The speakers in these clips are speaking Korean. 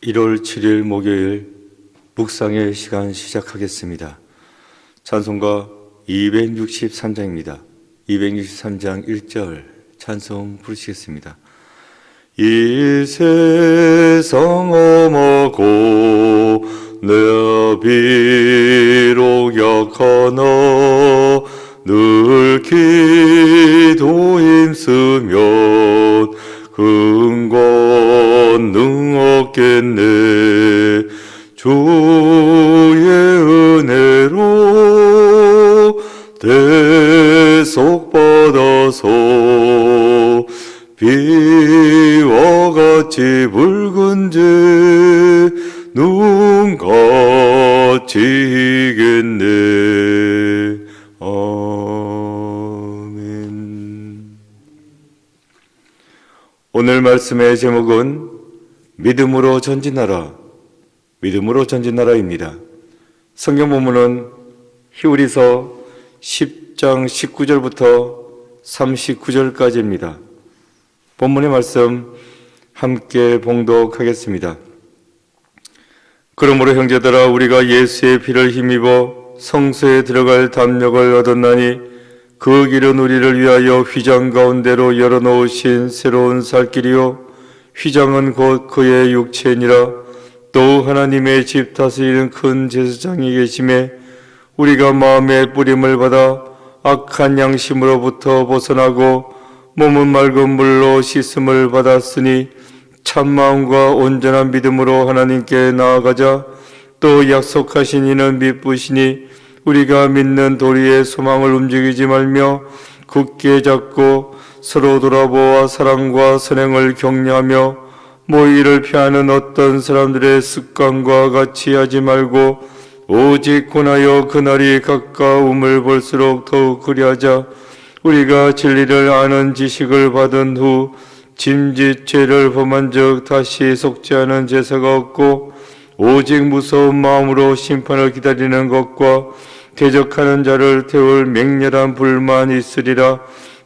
1월 7일 목요일 묵상의 시간 시작하겠습니다. 찬송가 263장입니다. 263장 1절 찬송 부르시겠습니다. 이 세상 험하고 내가 비록 약하나 늘 기도 힘쓰면 근권능 얻겠네. 주의 은혜로 대속받아서 비와 같이 붉은 제 눈같이 이겠네. 아멘. 오늘 말씀의 제목은 믿음으로 전진하라, 믿음으로 전진하라입니다. 성경 본문은 히브리서 10장 19절부터 39절까지입니다. 본문의 말씀 함께 봉독하겠습니다. 그러므로 형제들아, 우리가 예수의 피를 힘입어 성소에 들어갈 담력을 얻었나니 그 길은 우리를 위하여 휘장 가운데로 열어놓으신 새로운 살길이요 휘장은 곧 그의 육체니라. 또 하나님의 집 다스리는 큰 제사장이 계심에 우리가 마음의 뿌림을 받아 악한 양심으로부터 벗어나고 몸은 맑은 물로 씻음을 받았으니 참마음과 온전한 믿음으로 하나님께 나아가자. 또 약속하신 이는 미쁘시니 우리가 믿는 도리의 소망을 움직이지 말며 굳게 잡고 서로 돌아보아 사랑과 선행을 격려하며 모의를 피하는 어떤 사람들의 습관과 같이 하지 말고 오직 권하여 그날이 가까움을 볼수록 더욱 그리하자. 우리가 진리를 아는 지식을 받은 후 짐짓 죄를 범한 적 다시 속지 않은 제사가 없고 오직 무서운 마음으로 심판을 기다리는 것과 대적하는 자를 태울 맹렬한 불만 있으리라.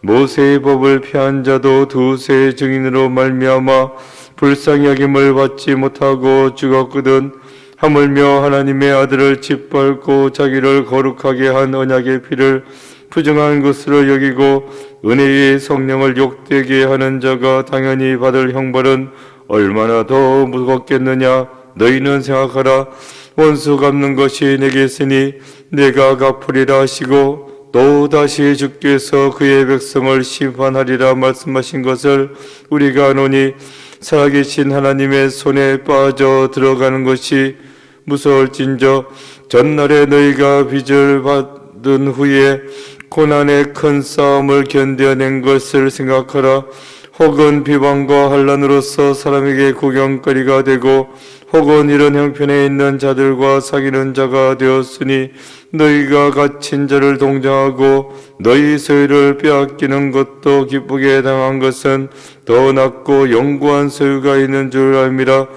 모세의 법을 피한 자도 두세 증인으로 말미암아 불쌍히 여김을 받지 못하고 죽었거든. 하물며 하나님의 아들을 짓밟고 자기를 거룩하게 한 언약의 피를 부정한 것으로 여기고 은혜의 성령을 욕되게 하는 자가 당연히 받을 형벌은 얼마나 더 무겁겠느냐. 너희는 생각하라. 원수 갚는 것이 내게 있으니 내가 갚으리라 하시고 또 다시 주께서 그의 백성을 심판하리라 말씀하신 것을 우리가 아노니 살아계신 하나님의 손에 빠져 들어가는 것이 무서울진저 전날에 너희가 빚을 받은 후에 고난의 큰 싸움을 견뎌낸 것을 생각하라. 혹은 비방과 환난으로서 사람에게 구경거리가 되고 혹은 이런 형편에 있는 자들과 사귀는 자가 되었으니 너희가 갇힌 자를 동정하고 너희 소유를 빼앗기는 것도 기쁘게 당한 것은 더 낫고 영구한 소유가 있는 줄 알미라.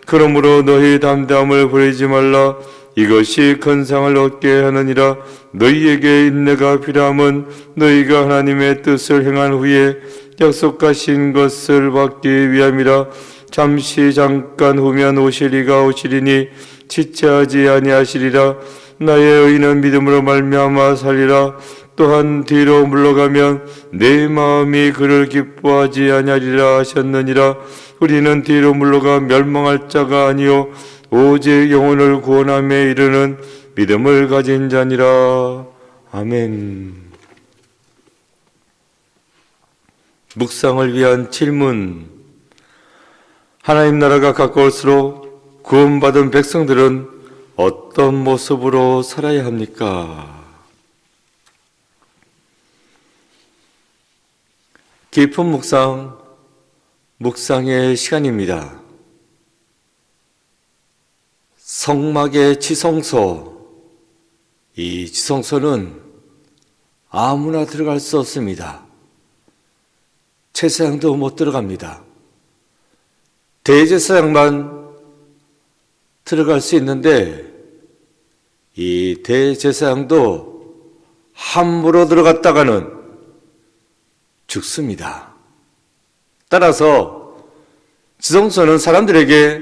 그러므로 너희 담대함을 버리지 말라. 이것이 큰 상을 얻게 하느니라. 너희에게 인내가 필요함은 너희가 하나님의 뜻을 행한 후에 약속하신 것을 받기 위함이라. 잠깐 후면 오실 이가 오시리니 지체하지 아니하시리라. 나의 의인은 믿음으로 말미암아 살리라. 또한 뒤로 물러가면 내 마음이 그를 기뻐하지 아니하리라 하셨느니라. 우리는 뒤로 물러가 멸망할 자가 아니요 오직 영혼을 구원함에 이르는 믿음을 가진 자니라. 아멘. 묵상을 위한 질문. 하나님 나라가 가까울수록 구원받은 백성들은 어떤 모습으로 살아야 합니까? 깊은 묵상의 시간입니다. 성막의 지성소, 이 지성소는 아무나 들어갈 수 없습니다. 제사장도 못 들어갑니다. 대제사장만 들어갈 수 있는데 이 대제사장도 함부로 들어갔다가는 죽습니다. 따라서 지성소는 사람들에게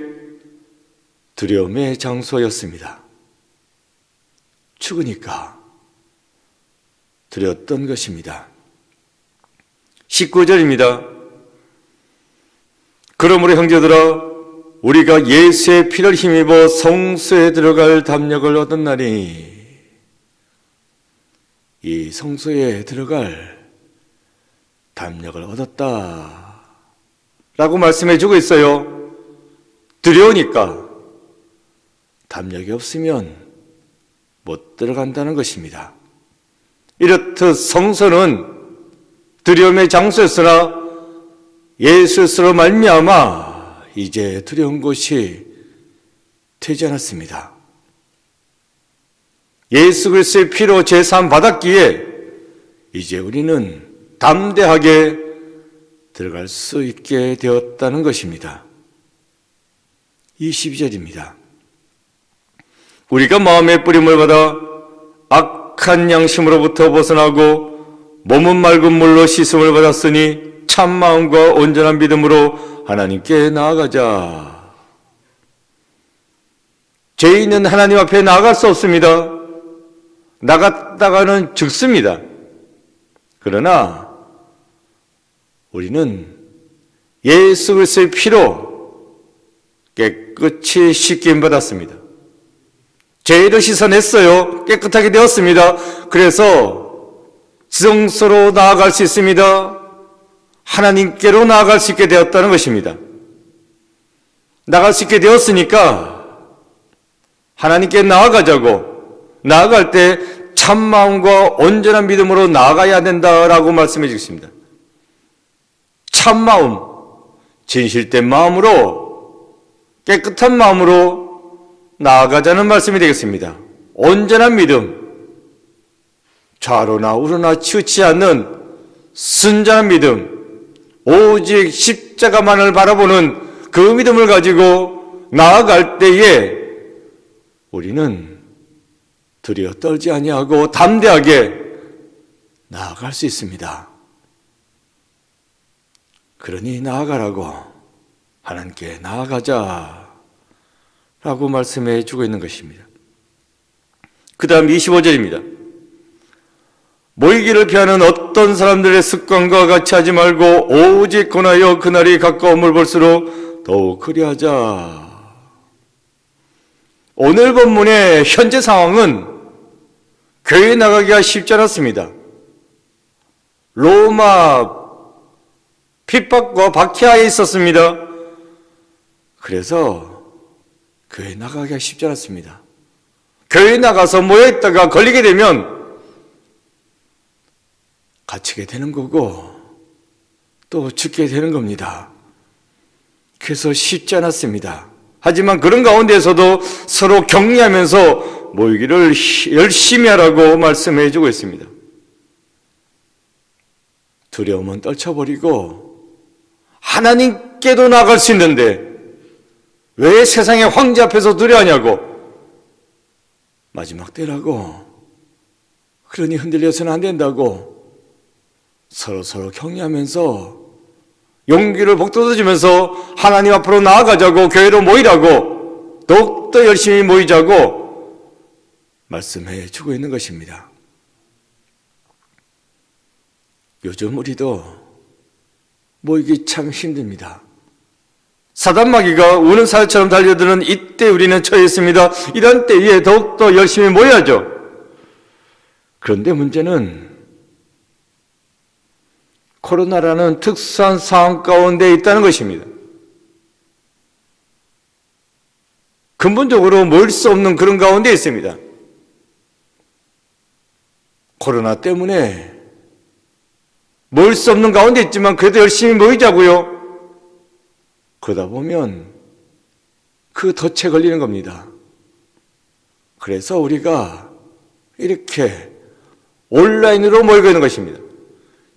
두려움의 장소였습니다. 죽으니까 두려웠던 것입니다. 19절입니다. 그러므로 형제들아 우리가 예수의 피를 힘입어 성소에 들어갈 담력을 얻었나니, 이 성소에 들어갈 담력을 얻었다 라고 말씀해 주고 있어요. 두려우니까 담력이 없으면 못 들어간다는 것입니다. 이렇듯 성소는 두려움의 장소였으나 예수로 말미암아 이제 두려운 곳이 되지 않았습니다. 예수 그리스도의 피로 제사함 받았기에 이제 우리는 담대하게 들어갈 수 있게 되었다는 것입니다. 22절입니다. 우리가 마음의 뿌림을 받아 악한 양심으로부터 벗어나고 몸은 맑은 물로 씻음을 받았으니 참 마음과 온전한 믿음으로 하나님께 나아가자. 죄인은 하나님 앞에 나아갈 수 없습니다. 나갔다가는 죽습니다. 그러나 우리는 예수 그리스도의 피로 깨끗이 씻김 받았습니다. 죄를 씻어냈어요. 깨끗하게 되었습니다. 그래서 성소로 나아갈 수 있습니다. 하나님께로 나아갈 수 있게 되었다는 것입니다. 나갈 수 있게 되었으니까 하나님께 나아가자고, 나아갈 때 참마음과 온전한 믿음으로 나아가야 된다라고 말씀해 주셨습니다. 참마음, 진실된 마음으로, 깨끗한 마음으로 나아가자는 말씀이 되겠습니다. 온전한 믿음, 좌로나 우로나 치우치지 않는 순전한 믿음, 오직 십자가만을 바라보는 그 믿음을 가지고 나아갈 때에 우리는 두려워 떨지 아니하고 담대하게 나아갈 수 있습니다. 그러니 나아가라고, 하나님께 나아가자 라고 말씀해 주고 있는 것입니다. 그 다음 25절입니다. 모이기를 피하는 어떤 사람들의 습관과 같이 하지 말고 오직 권하여 그날이 가까움을 볼수록 더욱 그리하자. 오늘 본문의 현재 상황은 교회에 나가기가 쉽지 않았습니다. 로마 핍박과 박해하에 있었습니다. 그래서 교회에 나가기가 쉽지 않았습니다. 교회에 나가서 모여있다가 걸리게 되면 갇히게 되는 거고 또 죽게 되는 겁니다. 그래서 쉽지 않았습니다. 하지만 그런 가운데서도 서로 격려하면서 모이기를 열심히 하라고 말씀해 주고 있습니다. 두려움은 떨쳐버리고 하나님께도 나아갈 수 있는데 왜 세상의 황제 앞에서 두려워하냐고, 마지막 때라고, 그러니 흔들려서는 안 된다고 서로 격려하면서 용기를 북돋아주면서 하나님 앞으로 나아가자고, 교회로 모이라고, 더욱더 열심히 모이자고 말씀해 주고 있는 것입니다. 요즘 우리도 모이기 참 힘듭니다. 사단마귀가 우는 사자처럼 달려드는 이때 우리는 처해 있습니다. 이런 때에 더욱더 열심히 모여야죠. 그런데 문제는 코로나라는 특수한 상황 가운데 있다는 것입니다. 근본적으로 모일 수 없는 그런 가운데 있습니다. 코로나 때문에 모일 수 없는 가운데 있지만 그래도 열심히 모이자고요. 그러다 보면 그 덫에 걸리는 겁니다. 그래서 우리가 이렇게 온라인으로 모이고 있는 것입니다.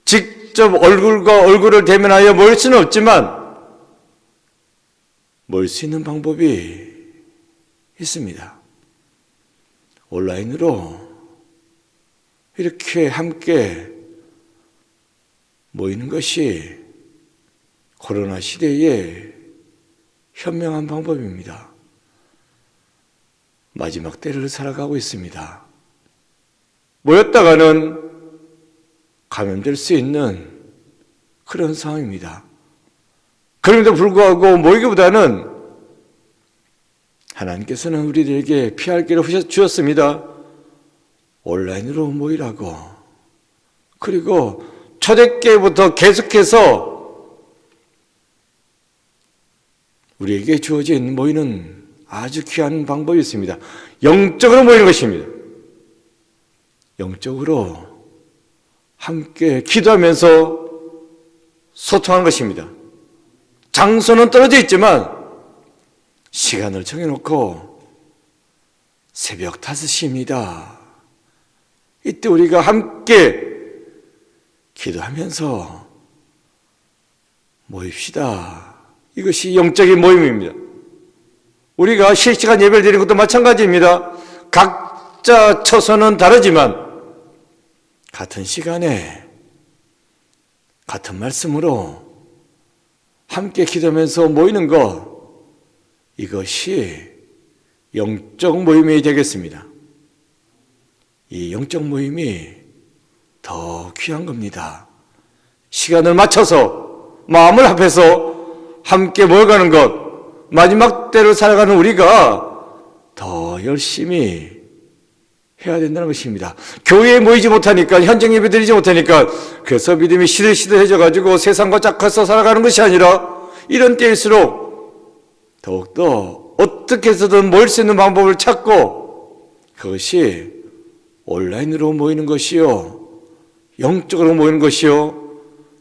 직접 얼굴과 얼굴을 대면하여 모일 수는 없지만 모일 수 있는 방법이 있습니다. 온라인으로 이렇게 함께 모이는 것이 코로나 시대에 현명한 방법입니다. 마지막 때를 살아가고 있습니다. 모였다가는 감염될 수 있는 그런 상황입니다. 그럼에도 불구하고 모이기보다는 하나님께서는 우리들에게 피할 길을 주셨습니다. 온라인으로 모이라고. 그리고 초대교회부터 계속해서 우리에게 주어진 모이는 아주 귀한 방법이 있습니다. 영적으로 모이는 것입니다. 영적으로 함께 기도하면서 소통하는 것입니다. 장소는 떨어져 있지만 시간을 정해놓고 새벽 5시입니다. 이때 우리가 함께 기도하면서 모입시다. 이것이 영적인 모임입니다. 우리가 실시간 예배를 드리는 것도 마찬가지입니다. 각자 처소는 다르지만 같은 시간에 같은 말씀으로 함께 기도하면서 모이는 것, 이것이 영적 모임이 되겠습니다. 이 영적 모임이 더 귀한 겁니다. 시간을 맞춰서 마음을 합해서 함께 모여가는 것, 마지막 때를 살아가는 우리가 더 열심히 해야 된다는 것입니다. 교회에 모이지 못하니까, 현장 예배 드리지 못하니까, 그래서 믿음이 시들시들해져 가지고 세상과 짝해서 살아가는 것이 아니라, 이런 때일수록 더욱더 어떻게 해서든 모일 수 있는 방법을 찾고, 그것이 온라인으로 모이는 것이요, 영적으로 모이는 것이요,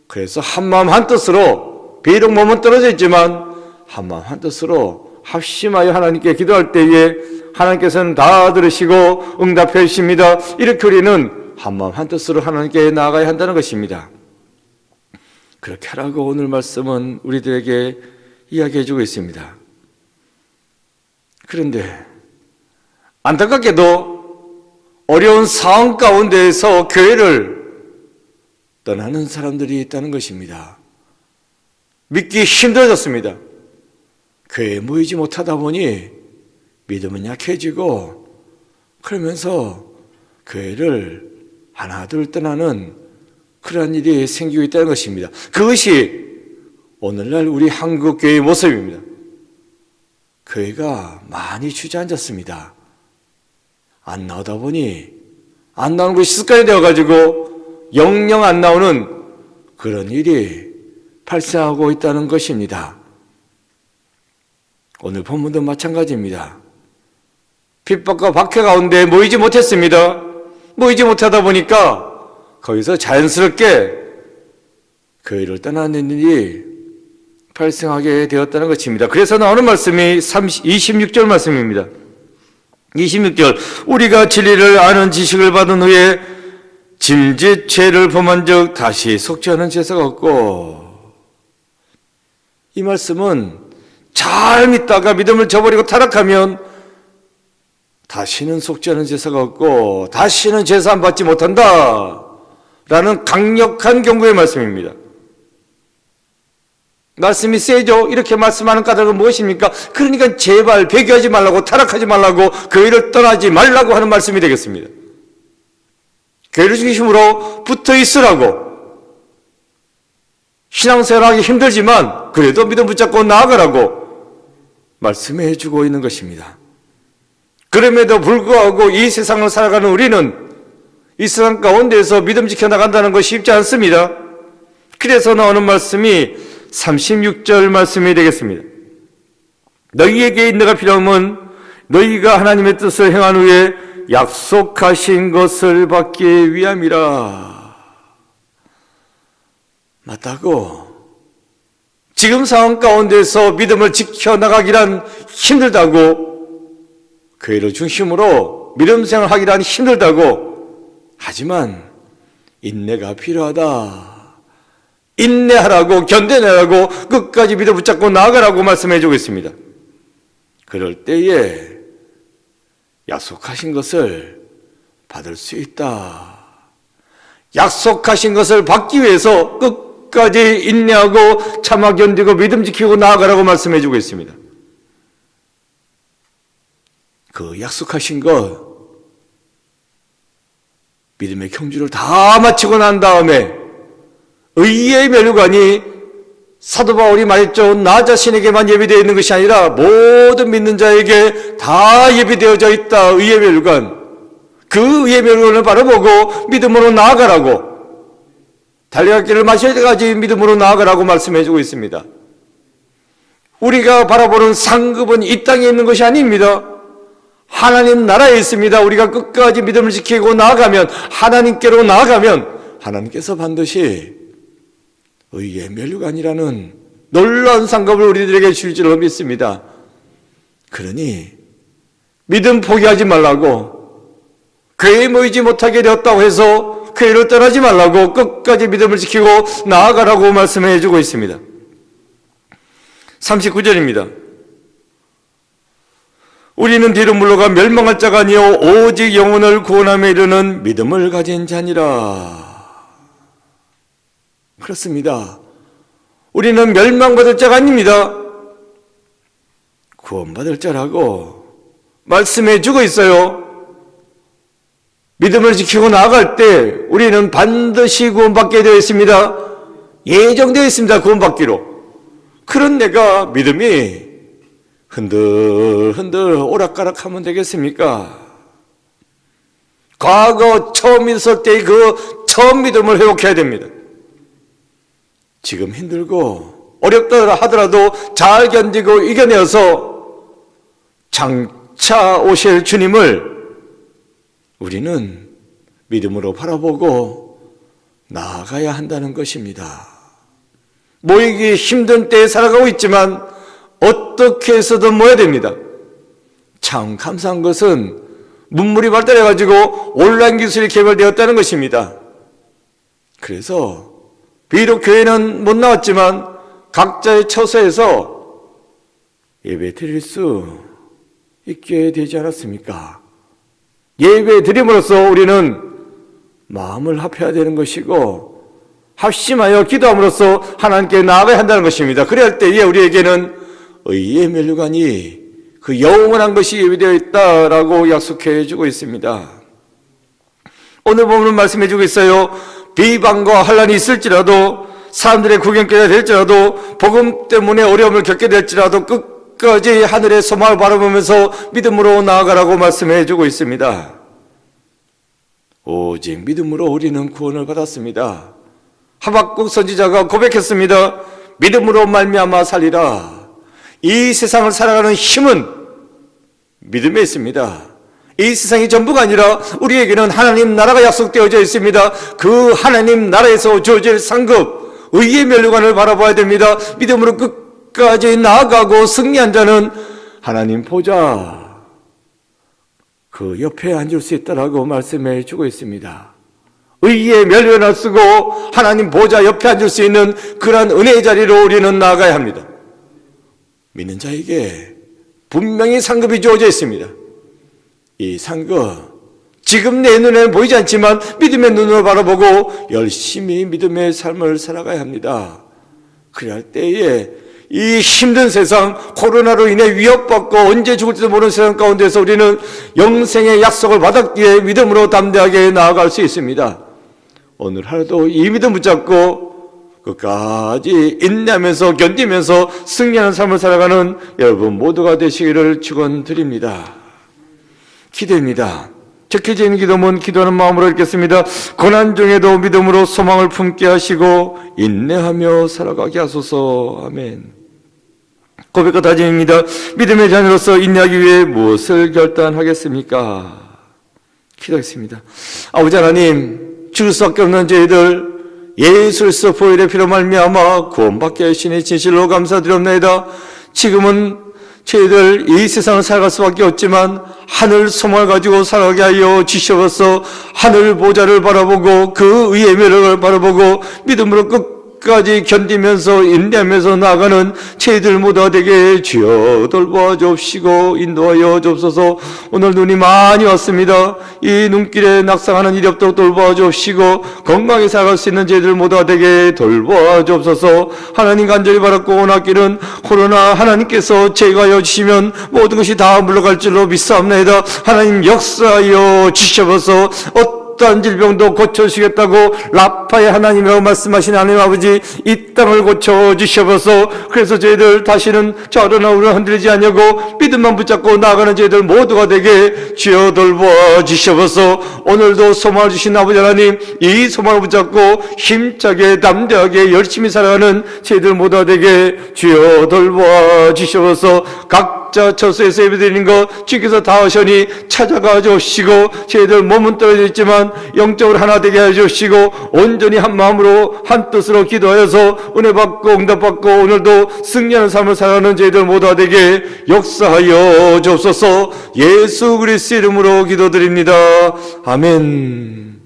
그래서 한마음 한뜻으로, 비록 몸은 떨어져 있지만 한마음 한뜻으로 합심하여 하나님께 기도할 때에 하나님께서는 다 들으시고 응답해 주십니다. 이렇게 우리는 한마음 한뜻으로 하나님께 나아가야 한다는 것입니다. 그렇게 하라고 오늘 말씀은 우리들에게 이야기해 주고 있습니다. 그런데 안타깝게도 어려운 상황 가운데에서 교회를 떠나는 사람들이 있다는 것입니다. 믿기 힘들어졌습니다. 교회에 모이지 못하다 보니 믿음은 약해지고, 그러면서 교회를 하나둘 떠나는 그러한 일이 생기고 있다는 것입니다. 그것이 오늘날 우리 한국 교회의 모습입니다. 교회가 많이 주저앉았습니다. 안 나오다 보니 안 나오는 것이 습관이 되어가지고 영영 안 나오는 그런 일이 발생하고 있다는 것입니다. 오늘 본문도 마찬가지입니다. 핍박과 박해 가운데 모이지 못했습니다. 모이지 못하다 보니까 거기서 자연스럽게 교회를 떠나는 일이 발생하게 되었다는 것입니다. 그래서 나오는 말씀이 26절 말씀입니다. 26절, 우리가 진리를 아는 지식을 받은 후에 짐짓 죄를 범한 적 다시 속죄하는 제사가 없고, 이 말씀은 잘 믿다가 믿음을 저버리고 타락하면 다시는 속죄하는 제사가 없고 다시는 제사 안 받지 못한다 라는 강력한 경고의 말씀입니다. 말씀이 세죠? 이렇게 말씀하는 까닭은 무엇입니까? 그러니까 제발 배교하지 말라고, 타락하지 말라고, 교회를 떠나지 말라고 하는 말씀이 되겠습니다. 교회를 중심으로 붙어 있으라고, 신앙생활하기 힘들지만 그래도 믿음 붙잡고 나아가라고 말씀해 주고 있는 것입니다. 그럼에도 불구하고 이 세상을 살아가는 우리는 이 세상 가운데에서 믿음 지켜나간다는 것이 쉽지 않습니다. 그래서 나오는 말씀이 36절 말씀이 되겠습니다. 너희에게 인내가 필요함은 너희가 하나님의 뜻을 행한 후에 약속하신 것을 받기 위함이라. 맞다고. 지금 상황 가운데서 믿음을 지켜나가기란 힘들다고, 교회를 중심으로 믿음 생활하기란 힘들다고, 하지만 인내가 필요하다. 인내하라고, 견뎌내라고, 끝까지 믿어 붙잡고 나아가라고 말씀해 주고 있습니다. 그럴 때에 약속하신 것을 받을 수 있다. 약속하신 것을 받기 위해서 끝까지 인내하고 참아 견디고 믿음 지키고 나아가라고 말씀해 주고 있습니다. 그 약속하신 것, 믿음의 경주를 다 마치고 난 다음에 의의 면류관이 사도 바울이 말했죠. 나 자신에게만 예비되어 있는 것이 아니라 모든 믿는 자에게 다 예비되어져 있다. 의의 면류관. 그 의의 면류관을 바라보고 믿음으로 나아가라고, 달려갈 길을 마칠 때까지 믿음으로 나아가라고 말씀해주고 있습니다. 우리가 바라보는 상급은 이 땅에 있는 것이 아닙니다. 하나님 나라에 있습니다. 우리가 끝까지 믿음을 지키고 나아가면, 하나님께로 나아가면 하나님께서 반드시 의의 면류관이라는 놀라운 상급을 우리들에게 줄 줄로 믿습니다. 그러니 믿음 포기하지 말라고, 교회에 모이지 못하게 되었다고 해서 교회를 떠나지 말라고, 끝까지 믿음을 지키고 나아가라고 말씀해 주고 있습니다. 39절입니다. 우리는 뒤로 물러가 멸망할 자가 아니요 오직 영혼을 구원함에 이르는 믿음을 가진 자니라. 그렇습니다. 우리는 멸망받을 자가 아닙니다. 구원받을 자라고 말씀해 주고 있어요. 믿음을 지키고 나아갈 때 우리는 반드시 구원받게 되어 있습니다. 예정되어 있습니다. 구원받기로. 그런 내가 믿음이 흔들흔들 오락가락하면 되겠습니까? 과거 처음 있을 때의 그 처음 믿음을 회복해야 됩니다. 지금 힘들고 어렵다 하더라도 잘 견디고 이겨내어서 장차 오실 주님을 우리는 믿음으로 바라보고 나아가야 한다는 것입니다. 모이기 힘든 때에 살아가고 있지만 어떻게 해서든 모여야 됩니다. 참 감사한 것은 문물이 발달해가지고 온라인 기술이 개발되었다는 것입니다. 그래서 비록 교회는 못 나왔지만 각자의 처소에서 예배 드릴 수 있게 되지 않았습니까? 예배 드림으로써 우리는 마음을 합해야 되는 것이고, 합심하여 기도함으로써 하나님께 나아가야 한다는 것입니다. 그래야 할 때에 우리에게는 의의 면류관이 그 영원한 것이 예비되어 있다라고 약속해 주고 있습니다. 오늘 보면 말씀해 주고 있어요. 비방과 환난이 있을지라도, 사람들의 구경거리가 될지라도, 복음 때문에 어려움을 겪게 될지라도 끝까지 하늘의 소망을 바라보면서 믿음으로 나아가라고 말씀해 주고 있습니다. 오직 믿음으로 우리는 구원을 받았습니다. 하박국 선지자가 고백했습니다. 믿음으로 말미암아 살리라. 이 세상을 살아가는 힘은 믿음에 있습니다. 이 세상이 전부가 아니라 우리에게는 하나님 나라가 약속되어져 있습니다. 그 하나님 나라에서 주어질 상급, 의의 면류관을 바라봐야 됩니다. 믿음으로 끝까지 나아가고 승리한 자는 하나님 보좌 그 옆에 앉을 수 있다라고 말씀해 주고 있습니다. 의의 면류관을 쓰고 하나님 보좌 옆에 앉을 수 있는 그러한 은혜의 자리로 우리는 나아가야 합니다. 믿는 자에게 분명히 상급이 주어져 있습니다. 이 상급, 지금 내 눈에는 보이지 않지만 믿음의 눈으로 바라보고 열심히 믿음의 삶을 살아가야 합니다. 그래야 할 때에 이 힘든 세상, 코로나로 인해 위협받고 언제 죽을지도 모르는 세상 가운데서 우리는 영생의 약속을 받았기에 믿음으로 담대하게 나아갈 수 있습니다. 오늘 하루도 이 믿음 붙잡고 끝까지 인내하면서 견디면서 승리하는 삶을 살아가는 여러분 모두가 되시기를 축원드립니다. 기도입니다. 적혀진 기도문 기도하는 마음으로 읽겠습니다. 고난 중에도 믿음으로 소망을 품게 하시고 인내하며 살아가게 하소서. 아멘. 고백과 다짐입니다. 믿음의 자녀로서 인내하기 위해 무엇을 결단하겠습니까? 기도하겠습니다. 아버지 하나님, 줄 수밖에 없는 저희들 예수 그리스도 보혈의 피로 말미암아 구원받게 하시니 진실로 감사드립니다. 지금은 저희들 이 세상을 살아갈 수밖에 없지만 하늘 소망을 가지고 살아가게 하여 주시옵소서. 하늘 보좌를 바라보고 그 의의 면을 바라보고 믿음으로 끝까지 견디면서 인내하면서 나아가는 저희들 모두가 되게 주여 돌보아 주옵시고 인도하여 주옵소서. 오늘 눈이 많이 왔습니다. 이 눈길에 낙상하는 일이 없도록 돌보아 주옵시고 건강히 살아갈 수 있는 저희들 모두가 되게 돌보아 주옵소서. 하나님 간절히 바랐고 원하기는 코로나 하나님께서 제거하여 주시면 모든 것이 다 물러갈 줄로 믿사옵나이다. 하나님 역사하여 주셔서 어떠한 질병도 고쳐주시겠다고 라파의 하나님이라고 말씀하신 하나님 아버지, 이 땅을 고쳐주셔서 그래서 저희들 다시는 좌로나 우로 흔들리지 않냐고 믿음만 붙잡고 나아가는 저희들 모두가 되게 주여 돌보아 주셔서 오늘도 소망을 주신 아버지 하나님, 이 소망을 붙잡고 힘차게 담대하게 열심히 살아가는 저희들 모두가 되게 주여 돌보아 주셔서 각자 처소에서 예배드리는 것 주께서 다 하시니 찾아가 주시고 저희들 몸은 떨어져 있지만 영적으로 하나 되게 해주시고 온전히 한 마음으로 한 뜻으로 기도하여서 은혜 받고 응답 받고 오늘도 승리하는 삶을 살아가는 저희들 모두가 되게 역사하여 주옵소서. 예수 그리스도 이름으로 기도드립니다. 아멘.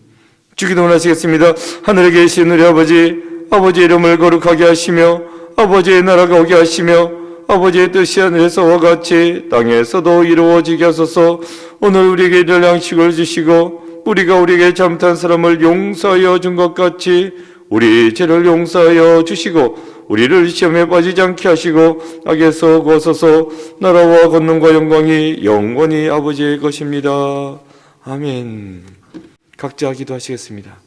주기도 원하시겠습니다. 하늘에 계신 우리 아버지, 아버지의 이름을 거룩하게 하시며 아버지의 나라가 오게 하시며 아버지의 뜻이 하늘에서와 같이 땅에서도 이루어지게 하소서. 오늘 우리에게 이를 양식을 주시고 우리가 우리에게 잘못한 사람을 용서하여 준 것 같이 우리 죄를 용서하여 주시고 우리를 시험에 빠지지 않게 하시고 악에서 구하소서. 나라와 권능과 영광이 영원히 아버지의 것입니다. 아멘. 각자 기도하시겠습니다.